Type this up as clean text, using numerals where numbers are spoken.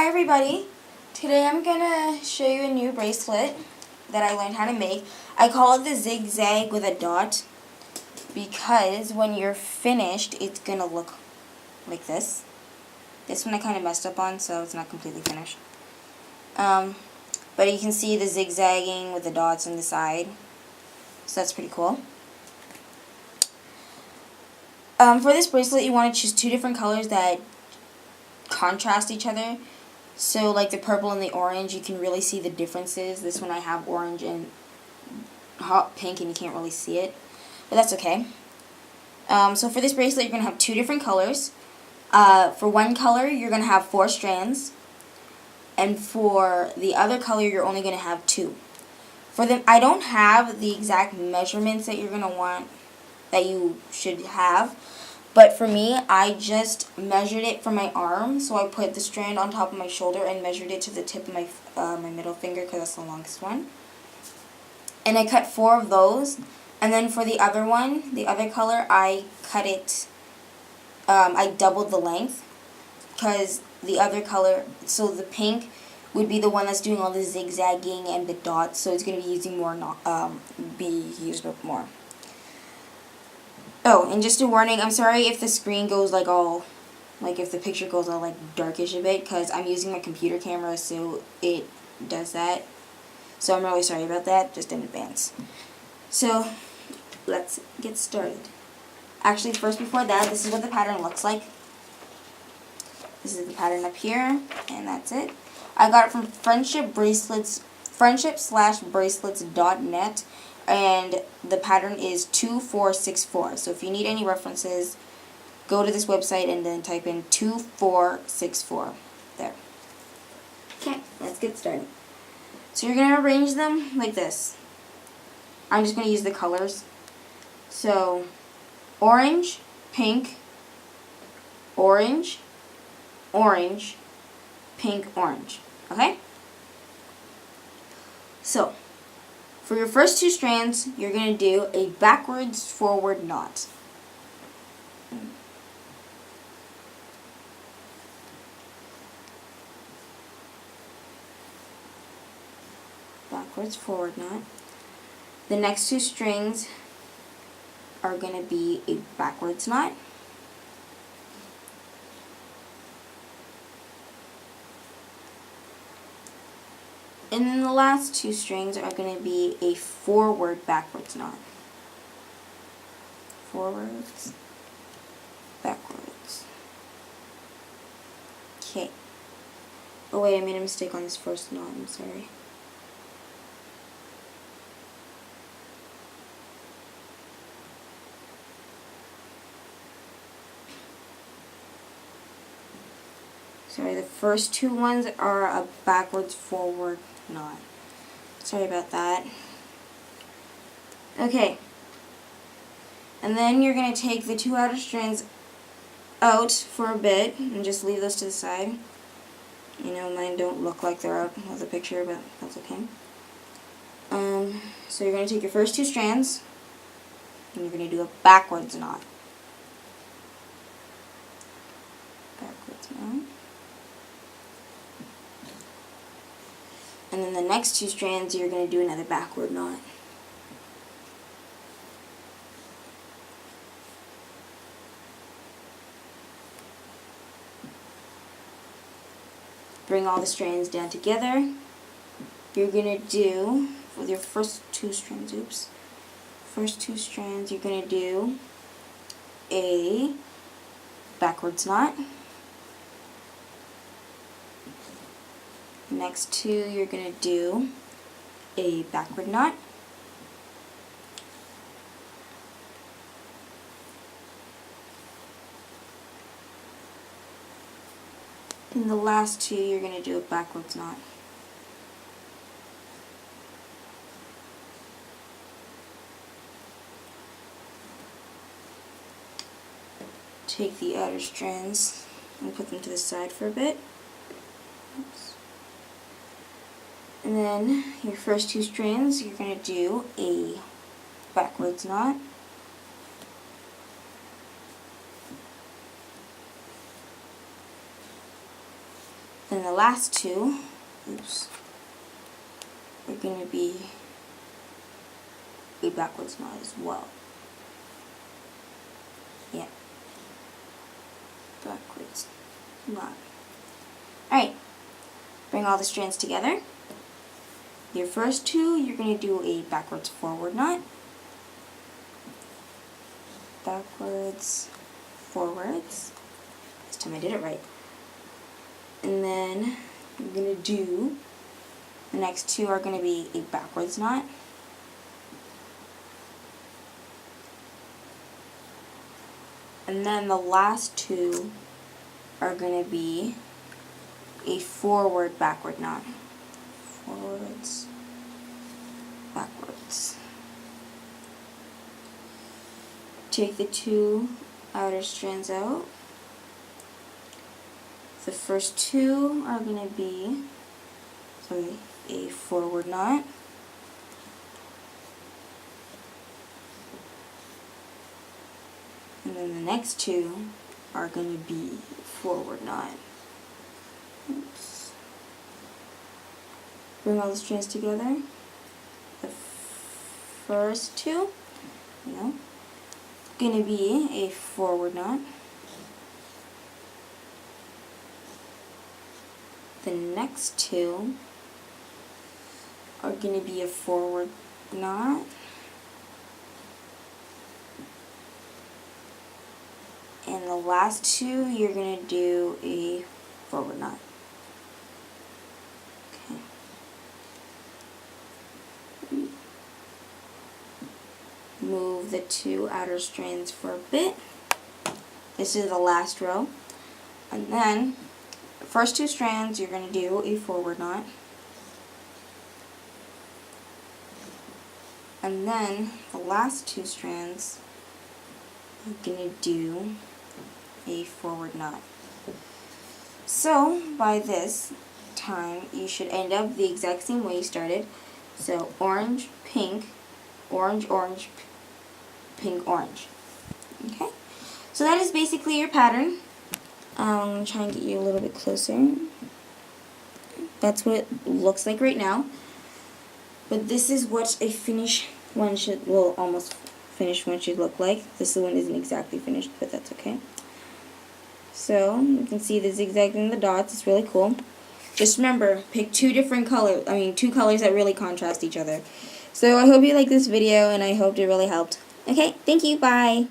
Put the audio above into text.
Hi everybody, today I'm gonna show you a new bracelet that I learned how to make. I call it the zigzag with a dot because when you're finished it's gonna look like this. This one I kind of messed up on, so it's not completely finished. But you can see the zigzagging with the dots on the side, so that's pretty cool. For this bracelet you want to choose two different colors that contrast each other. So like the purple and the orange, you can really see the differences. This one I have orange and hot pink and you can't really see it, but that's okay. So for this bracelet you're going to have two different colors. For one color you're going to have 4 strands, and for the other color you're only going to have 2. For them, I don't have the exact measurements that you're going to want, that you should have. But for me, I just measured it from my arm, so I put the strand on top of my shoulder and measured it to the tip of my my middle finger because that's the longest one. And I cut 4 of those, and then for the other one, the other color, I cut it, I doubled the length because the other color, so the pink would be the one that's doing all the zigzagging and the dots, so it's going to be using more, be used more. Oh, and just a warning, I'm sorry if the screen goes like all, like if the picture goes all like darkish a bit, because I'm using my computer camera, so it does that. So I'm really sorry about that, just in advance. So, let's get started. Actually, first before that, this is what the pattern looks like. This is the pattern up here, and that's it. I got it from friendship/bracelets.net. And the pattern is 2464. So if you need any references, go to this website and then type in 2464 there. Okay, let's get started. So you're going to arrange them like this. I'm just going to use the colors. So orange, pink, orange, orange, pink, orange. Okay? So for your first 2 strands, you're going to do a backwards forward knot. Backwards forward knot. The next 2 strings are going to be a backwards knot. And then the last 2 strings are going to be a forward backwards knot. Forwards, backwards. Okay. Oh wait, I made a mistake on this first knot, I'm sorry. Sorry, the first 2 ones are a backwards forward knot. Sorry about that. Okay. And then you're going to take the 2 outer strands out for a bit and just leave those to the side. You know, mine don't look like they're out of the picture, but that's okay. So you're going to take your first 2 strands and you're going to do a backwards knot. Backwards knot. And then the next 2 strands, you're going to do another backward knot. Bring all the strands down together. You're going to do, with your first 2 strands, first 2 strands, you're going to do a backwards knot. Next 2, you're going to do a backward knot. And the last 2, you're going to do a backwards knot. Take the outer strands and put them to the side for a bit. Oops. And then your first 2 strands, you're going to do a backwards knot. Then the last two, oops, are going to be a backwards knot as well. Yeah. Backwards knot. Alright. Bring all the strands together. Your first two, you're going to do a backwards forward knot. Backwards, forwards. This time I did it right. And then you're going to do, the next two are going to be a backwards knot. And then the last two are going to be a forward backward knot. Forwards, backwards. Take the two outer strands out. The first two are going to be a forward knot. And then the next two are going to be forward knot. Oops. Bring all the strands together. The first two, going to be a forward knot. The next two are going to be a forward knot. And the last two, you're going to do a forward knot. Okay. Move the two outer strands for a bit. This is the last row. And then, the first two strands, you're going to do a forward knot. And then, the last two strands, you're going to do a forward knot. So, by this time, you should end up the exact same way you started. So, orange, pink, orange, orange, pink, orange. Okay? So that is basically your pattern. I'm going to try and get you a little bit closer. That's what it looks like right now. But this is what a finished one should, well, almost finished one should look like. This one isn't exactly finished, but that's okay. So, you can see the zigzag and the dots. It's really cool. Just remember, pick two colors that really contrast each other. So, I hope you like this video, and I hope it really helped. Okay, thank you, bye.